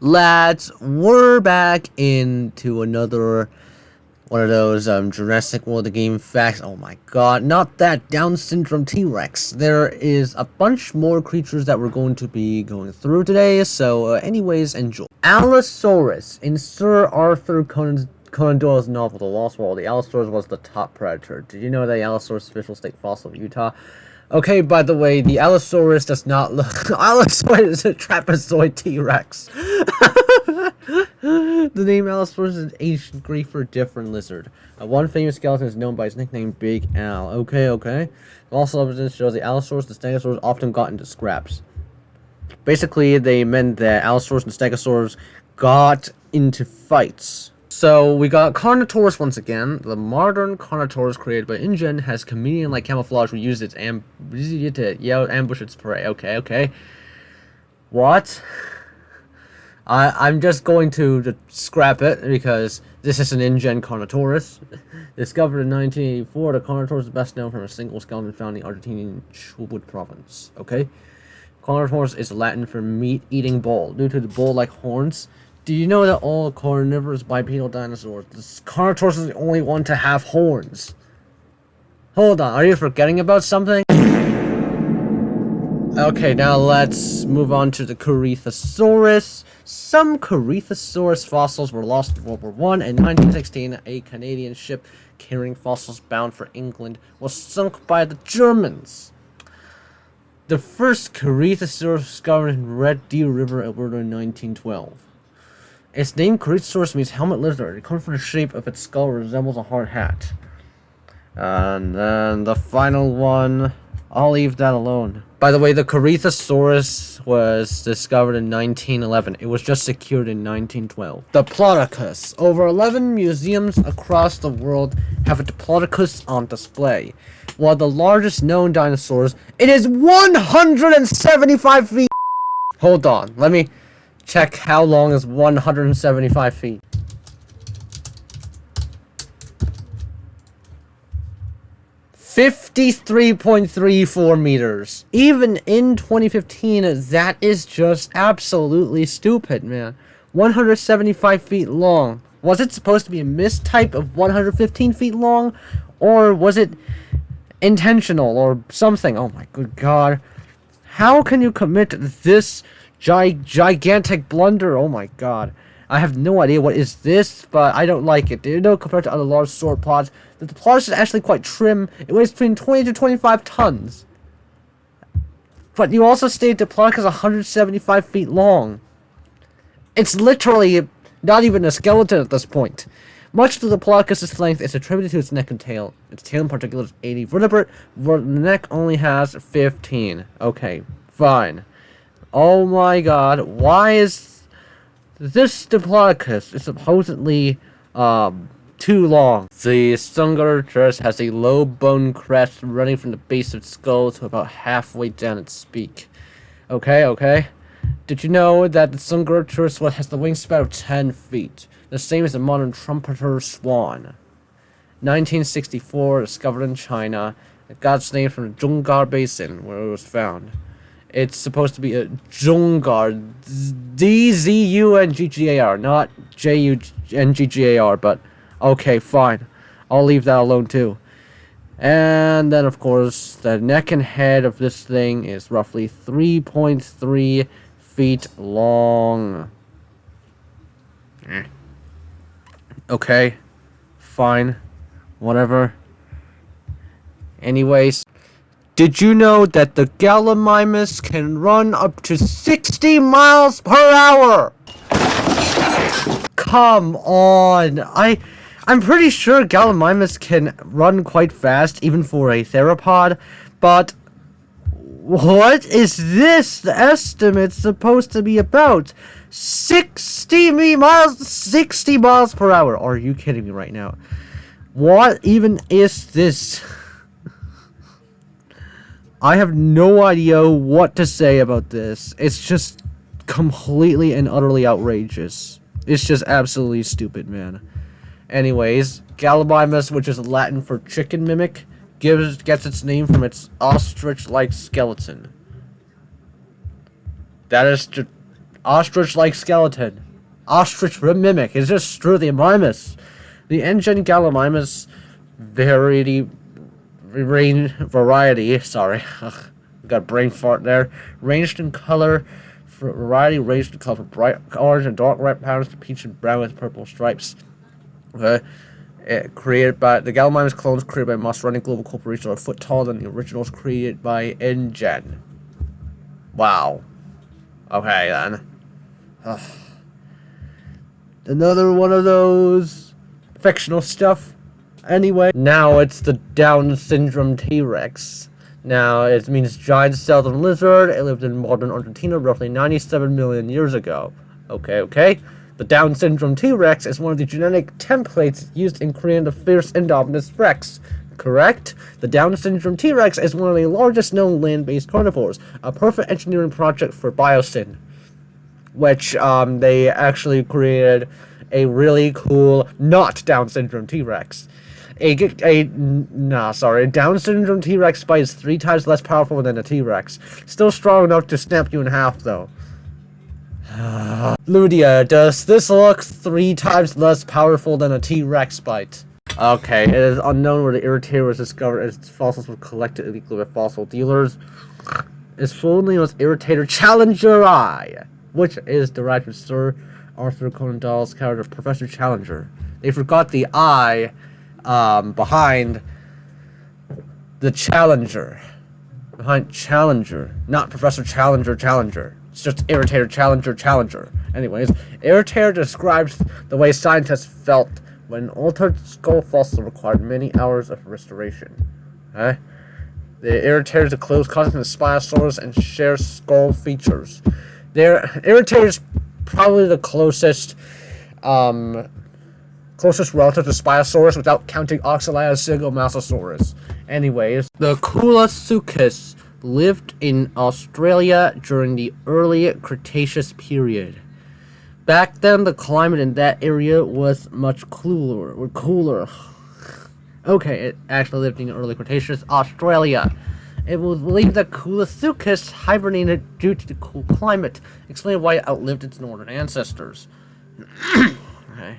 Lads, we're back into another one of those Jurassic World the game facts. Oh my god, not that Down syndrome T-Rex. There is a bunch more creatures that we're going to be going through today, so anyways, enjoy. Allosaurus. In Sir Arthur Conan Doyle's novel The Lost World, the Allosaurus was the top predator. Did you know that the Allosaurus is a special state fossil of Utah? Okay, by the way, the Allosaurus does not look... Allosaurus is a trapezoid T-Rex. The name Allosaurus is an ancient Greek for a different lizard. One famous skeleton is known by his nickname Big Al. Okay. Also, evidence shows the Allosaurus and Stegosaurus often got into scraps. Basically, they meant that Allosaurus and Stegosaurus got into fights. So, we got Carnotaurus once again. The modern Carnotaurus created by InGen has chameleon-like camouflage we use it to ambush its prey. Okay. What? I'm just going to scrap it because this is an InGen Carnotaurus. Discovered in 1984, the Carnotaurus is best known from a single skeleton found in the Argentinian Chubut province. Okay? Carnotaurus is Latin for meat-eating bull. Due to the bull-like horns, do you know that all carnivorous bipedal dinosaurs, this Carnotaurus is the only one to have horns? Hold on, are you forgetting about something? Okay, now let's move on to the Corythosaurus. Some Corythosaurus fossils were lost in World War I. In 1916, a Canadian ship carrying fossils bound for England was sunk by the Germans. The first Corythosaurus was discovered in Red Deer River, Alberta in 1912. Its name Corythosaurus means helmet lizard. It comes from the shape of its skull resembles a hard hat. And then the final one, I'll leave that alone. By the way, the Corythosaurus was discovered in 1911. It was just secured in 1912. Diplodocus. Over 11 museums across the world have a Diplodocus on display. One of the largest known dinosaurs, it is 175 feet. Hold on, let me check how long is 175 feet. $53.34 meters. Even in 2015, that is just absolutely stupid, man. 175 feet long. Was it supposed to be a mistype of 115 feet long? Or was it intentional or something? Oh my good god. How can you commit this gigantic blunder? Oh my god. I have no idea what is this, but I don't like it. You know, compared to other large sauropods, the Diplodocus is actually quite trim. It weighs between 20 to 25 tons. But you also state Diplodocus is 175 feet long. It's literally not even a skeleton at this point. Much of the Diplodocus' length is attributed to its neck and tail. Its tail in particular is 80 vertebrate, where the neck only has 15. Okay, fine. Oh my god, why is this Diplodocus is supposedly too long? The Dsungaripterus has a low bone crest running from the base of its skull to about halfway down its beak. Okay. Did you know that the Dsungaripterus has the wingspan of 10 feet? The same as the modern trumpeter swan. 1964, discovered in China. It got its name from the Dzungar Basin, where it was found. It's supposed to be a Dzungar, D-Z-U-N-G-G-A-R, not J-U-N-G-G-A-R, but okay, fine. I'll leave that alone too. And then, of course, the neck and head of this thing is roughly 3.3 feet long. Okay, fine, whatever. Anyways, did you know that the Gallimimus can run up to 60 miles per hour? Come on. I'm pretty sure Gallimimus can run quite fast, even for a theropod, but what is this? The estimate's supposed to be about 60 miles per hour. Are you kidding me right now? What even is this? I have no idea what to say about this. It's just completely and utterly outrageous. It's just absolutely stupid, man. Anyways, Gallimimus, which is Latin for chicken mimic, gets its name from its ostrich-like skeleton. That is just ostrich-like skeleton. Ostrich mimic. It's just Gallimimus. The engine Gallimimus variety. Sorry, got a brain fart there. Ranged in color. Variety ranged in color from bright orange and dark red patterns to peach and brown with purple stripes. Okay. Created by the Gallimimus clones created by most running global corporations are a foot taller than the originals created by InGen. Wow. Okay then. Ugh. Another one of those fictional stuff. Anyway, now it's the Down syndrome T-Rex. Now it means giant southern lizard. It lived in modern Argentina roughly 97 million years ago. Okay. The Down syndrome T-Rex is one of the genetic templates used in creating the fierce Indominus Rex. Correct? The Down syndrome T-Rex is one of the largest known land-based carnivores, a perfect engineering project for Biosyn, which they actually created a really cool not Down syndrome T-Rex. A Down syndrome T-Rex bite is 3 times less powerful than a T-Rex. Still strong enough to snap you in half, though. Ludia, does this look 3 times less powerful than a T-Rex bite? Okay, it is unknown where the Irritator was discovered as its fossils were collected illegally by fossil dealers. Its full name was Irritator Challenger I, which is derived from Sir Arthur Conan Doyle's character Professor Challenger. They forgot the I behind the Challenger. Behind Challenger, not Professor Challenger. It's just Irritator Challenger. Anyways, Irritator describes the way scientists felt when altered skull fossil required many hours of restoration. Okay? The Irritator is a close cousin of Spinosaurus and shares skull features. Irritator is probably the closest relative to Spinosaurus without counting Oxylidosigmosaurus. Anyways, the Koolasuchus lived in Australia during the early Cretaceous period. Back then, the climate in that area was much cooler. Okay, it actually lived in early Cretaceous Australia. It was believed that Koolasuchus hibernated due to the cool climate, explaining why it outlived its northern ancestors. Okay.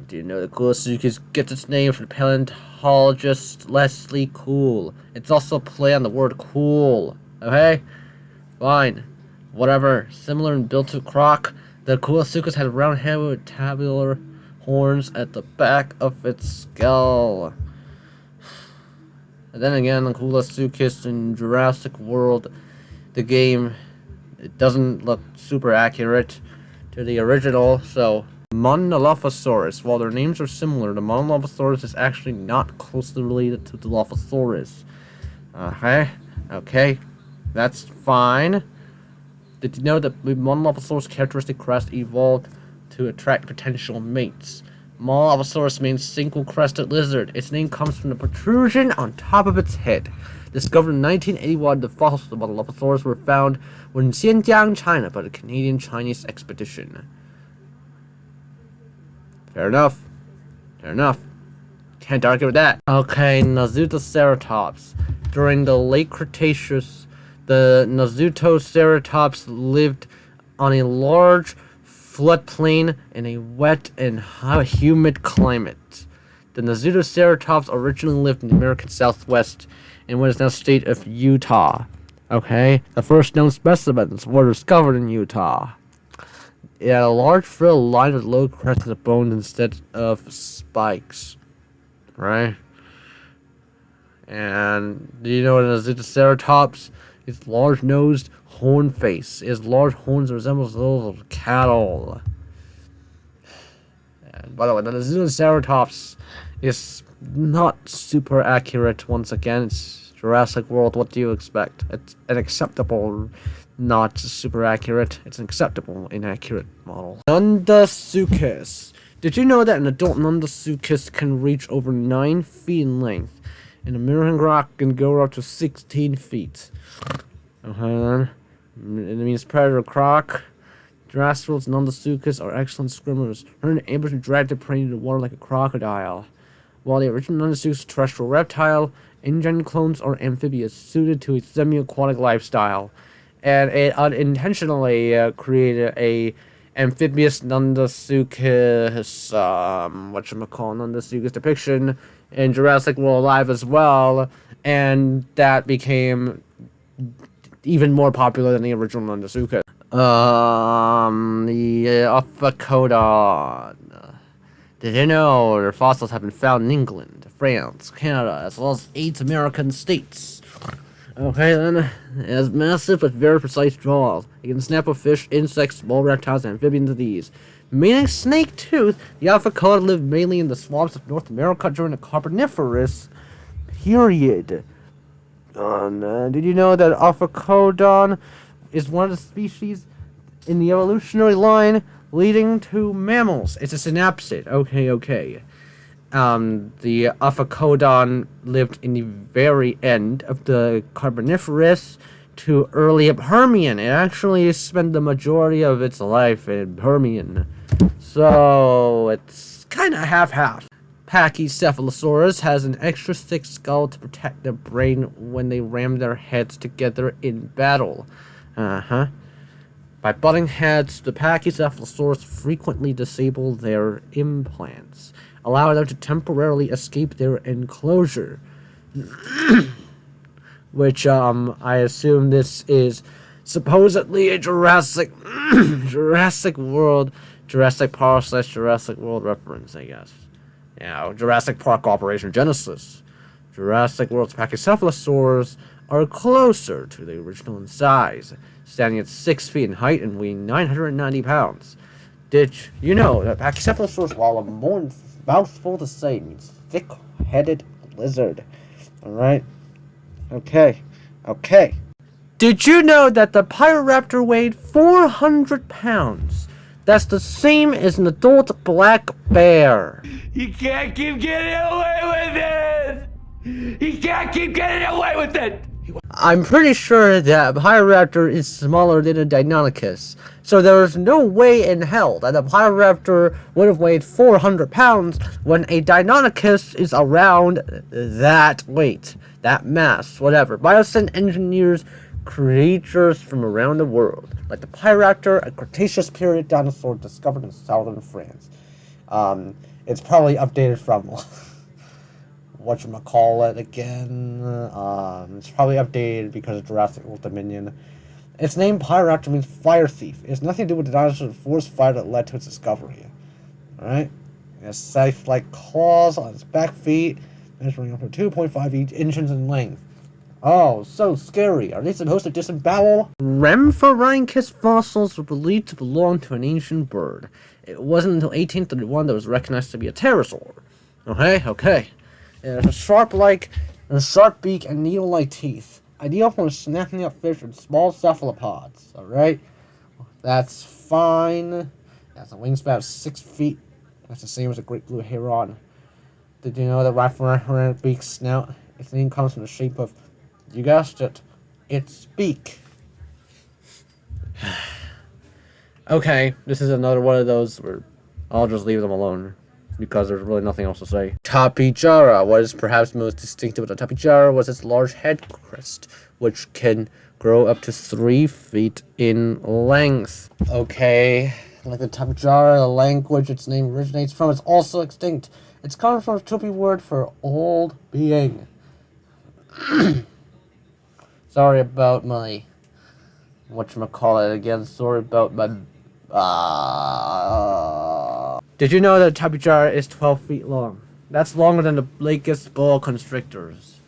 Do you know that Koolasuchus gets its name from paleontologist Leslie Cool? It's also a play on the word cool. Okay? Fine. Whatever. Similar in build to Croc, the Koolasuchus had a round head with tabular horns at the back of its skull. And then again, the Koolasuchus in Jurassic World, the game, it doesn't look super accurate to the original, so Monolophosaurus. While their names are similar, the Monolophosaurus is actually not closely related to the Dilophosaurus. Okay, that's fine. Did you know that the Monolophosaurus characteristic crest evolved to attract potential mates? Monolophosaurus means single-crested lizard. Its name comes from the protrusion on top of its head. Discovered in 1981, the fossils of the Monolophosaurus were found in Xinjiang, China, by the Canadian-Chinese expedition. Fair enough. Can't argue with that. Okay, Nasutoceratops. During the late Cretaceous, the Nasutoceratops lived on a large floodplain in a wet and humid climate. The Nasutoceratops originally lived in the American Southwest in what is now state of Utah. Okay, the first known specimens were discovered in Utah. It had a large frill lined with low crested bones instead of spikes. Right? And do you know what a Nasutoceratops is? Large-nosed horn face. Its large horns resemble those of cattle. And by the way, the Nasutoceratops is not super accurate. Once again, it's Jurassic World. What do you expect? It's an acceptable, not super accurate. It's an acceptable, inaccurate model. Nundasuchus. Did you know that an adult Nundasuchus can reach over 9 feet in length? And a American rock can go up to 16 feet. Okay then. It means predator croc. Jurassic World's Nundasuchus are excellent swimmers, able to drag their prey into the water like a crocodile. While the original Nundasuchus is a terrestrial reptile, InGen clones are amphibious, suited to a semi-aquatic lifestyle. and it unintentionally created a amphibious Nundasuchus, Nundasuchus depiction in Jurassic World Live as well, and that became even more popular than the original Nundasuchus. The Ophiacodon. Did you know their fossils have been found in England, France, Canada, as well as 8 American states? Okay then, it has massive but very precise jaws. It can snap a fish, insects, small reptiles, and amphibians of these. Meaning snake tooth, the Ophiacodon lived mainly in the swamps of North America during the Carboniferous period. Did you know that Ophiacodon is one of the species in the evolutionary line leading to mammals? It's a synapsid. Okay. The Ophiacodon lived in the very end of the Carboniferous to early Permian. It actually spent the majority of its life in Permian. So, it's kind of half-half. Pachycephalosaurus has an extra thick skull to protect their brain when they ram their heads together in battle. By butting heads, the Pachycephalosaurus frequently disable their implants, allowing them to temporarily escape their enclosure. Which, I assume this is supposedly a Jurassic World, Jurassic Park/Jurassic World reference, I guess. Yeah, Jurassic Park Operation Genesis. Jurassic World's Pachycephalosaurs are closer to the original in size, standing at 6 feet in height and weighing 990 pounds. Did you know that Pachycephalosaurus, while a more mouthful to say, means thick-headed lizard? Alright? Okay. Did you know that the Pyroraptor weighed 400 pounds? That's the same as an adult black bear. You can't keep getting away with it! I'm pretty sure that Pyroraptor is smaller than a Deinonychus, so there is no way in hell that a Pyroraptor would have weighed 400 pounds when a Deinonychus is around that weight, that mass, whatever. Biosyn engineers creatures from around the world, like the Pyroraptor, a Cretaceous period dinosaur discovered in southern France. It's probably updated from whatchamacallit again. It's probably updated because of Jurassic World Dominion. Its name Pyroraptor means fire thief. It has nothing to do with the dinosaur's forest fire that led to its discovery. Alright? It has scythe-like claws on its back feet, measuring up to 2.5 inches in length. Oh, so scary. Are they supposed to disembowel? Rhamphorhynchus fossils were believed to belong to an ancient bird. It wasn't until 1831 that it was recognized to be a pterosaur. Okay. It has a sharp beak and needle-like teeth. Ideal for snapping up fish with small cephalopods. Alright? That's fine. That's a wingspan of 6 feet. That's the same as a great blue heron. Did you know that Rhamphorhynchus beak snout? Its name comes from the shape of, you guessed it, its beak. Okay, this is another one of those where I'll just leave them alone, because there's really nothing else to say. Tapejara. What is perhaps most distinctive about the Tapejara was its large head crest, which can grow up to 3 feet in length. Okay, like the Tapejara, the language its name originates from is also extinct. It's comes from a Tupi word for old being. Sorry about my whatchamacallit again. Sorry about my Did you know that Tapejara is 12 feet long? That's longer than the Blakest boa constrictors.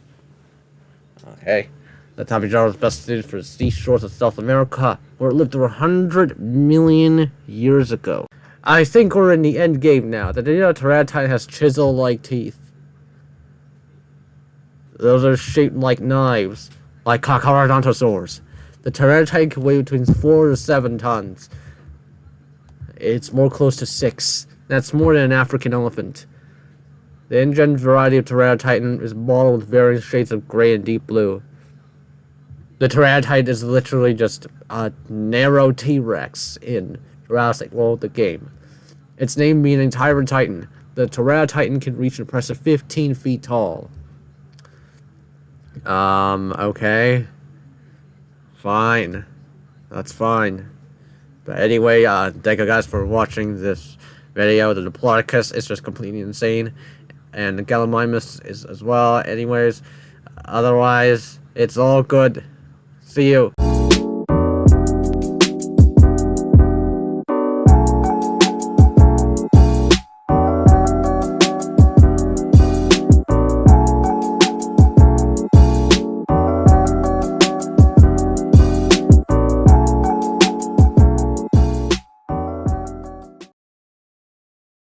Okay. The Tapejara is best suited for the seashores of South America, where it lived over 100 million years ago. I think we're in the end game now. Did you know Tyrannotitan has chisel-like teeth? Those are shaped like knives, like Giganotosaurus. The Tyrannotitan can weigh between 4 to 7 tons. It's more close to 6. That's more than an African elephant. The InGen variety of Tyrannotitan is modeled with varying shades of gray and deep blue. The Tyrannotitan is literally just a narrow T-Rex in Jurassic World the game. Its name meaning Tyrannotitan. The Tyrannotitan can reach an impressive 15 feet tall. Okay. Fine. That's fine. But anyway, thank you guys for watching this video. The Diplodocus is just completely insane. And the Gallimimus is as well. Anyways, otherwise, it's all good. See you.